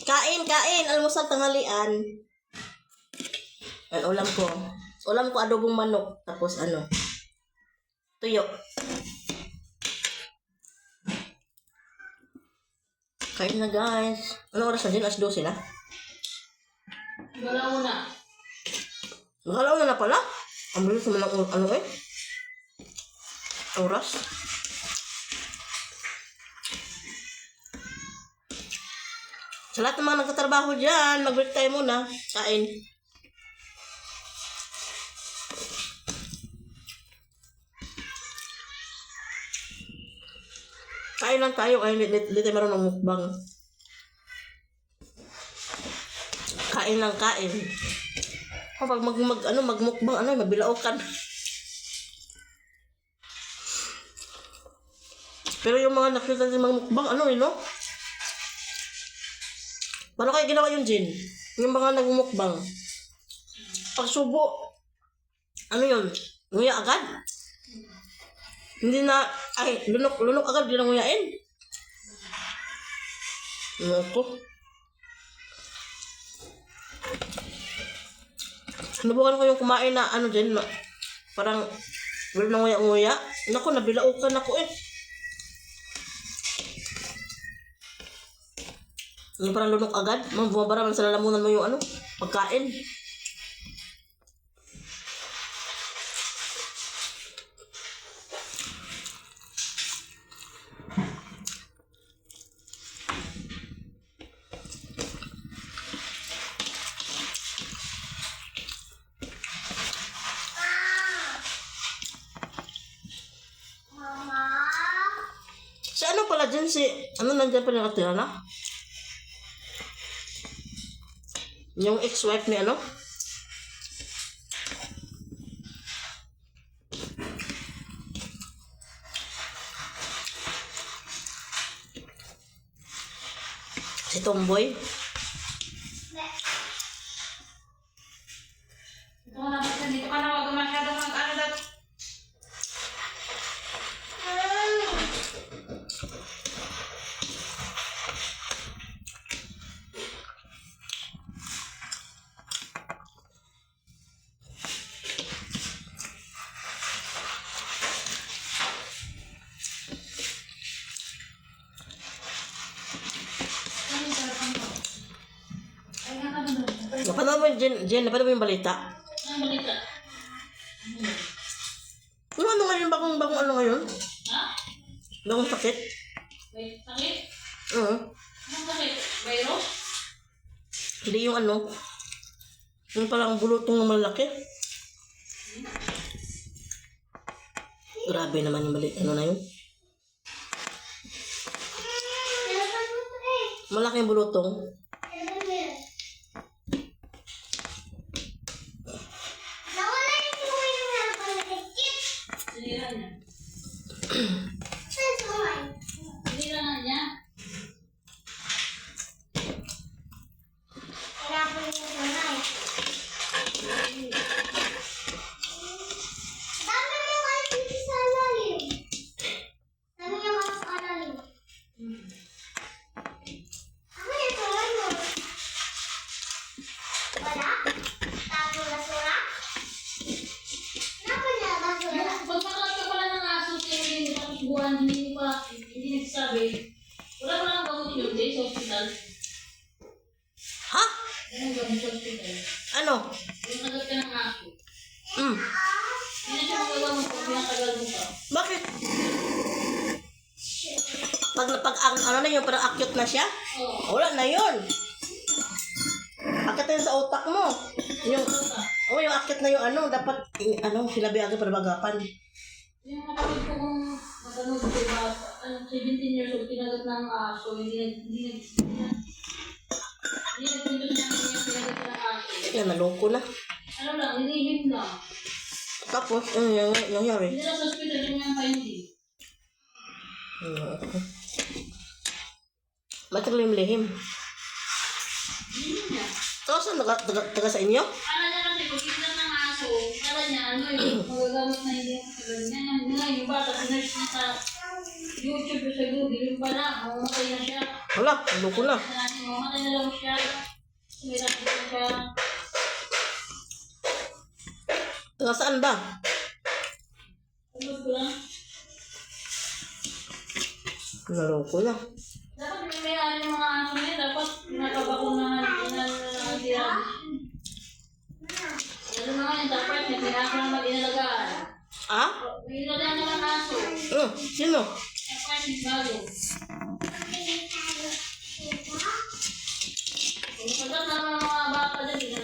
Kain. Almusal tanghalian. Ang ulam ko. Ulam ko adobong manok. Tapos tuyo. Kain na guys. Anong oras na din? Alas 12 na? Galaw na. Nakalaw na pala? Ang bilis naman ang oras. Sa lahat ng mga nagtatrabaho dyan, mag-break tayo muna. Kain. Kain lang tayo. Hindi tayo marunong mukbang. Kain lang kain. Kapag magmukbang, mabilaukan. Pero yung mga nakita natin magmukbang, no? Paano kayo ginawa yung Jin? Yung mga nagmumukbang. Pag subo, yun? Nguya agad? Hindi na, lunok agad, di na nguyain. Ito. Sinubukan ko yung kumain na din, parang wala na nguya-nguya. Naku, nabilaukan ako Yung parang lunok agad. Bumabara man sa lalamunan mo yung pagkain. Si pala dyan nandiyan pa nakatira na? Yung ex-wife ni si Tomboy. Dito ka na wag masyadong mag-ano. Napanood mo Jen, napanood mo yung balita? Ang balita. Yung ngayon, bagong ngayon? Ha? Bagong sakit? May sakit? Oo. Anong sakit? Virus? Hindi yung yung parang bulutong ng malaki. Grabe naman yung balita. Na yun? Malaki yung bulutong. Sinira niya. Sinira na niya. Pagpakalat ka pala ng aso, hindi tapos buwan, hindi nagsasabi. Wala ko lang gamot yun, sa hospital. Ha? Anong gamot sa hospital? Ano? Yung nagat ka ng aso. Hindi na siya magagamot kung pinatagal mo pa. Bakit? Pag yung parang acute na siya? Oo. Wala na yun. Akit na yun sa utak mo. Yung akit na yung dapat, silabi agad para bagapan. Yung kapatid ko kung matanood, diba, 17 years old, pinagat ng aso, hindi nagpunto siya ng pinagat ng aso. Yan, naloko na. Nilihim lang. Tapos, yung nangyari? Hindi na sa hospital yung finding. Matrim-lihim. Hindi niya. Tapos, taga sa inyo? Kala niya kasi kung tignan ng aso, kala niya magagamot na hindi matagal niya. Yung bata, sinerge niya sa YouTube sa Google, yung pala, mamatay na siya. Wala, naloko na. Sa Mamatay na lang siya. Sumirap na siya. Taga saan ba? Tulog ko lang. Laro ko na. Dapat may ano yung mga aso niya. Dapat nakabakunahan. Inalagaan. Ano na nga yung dapat. May pinasa naman inalagaan. Ah? May inalagaan naman aso. Sino? Dapat yung bago. Kung sagat na mga bata dyan,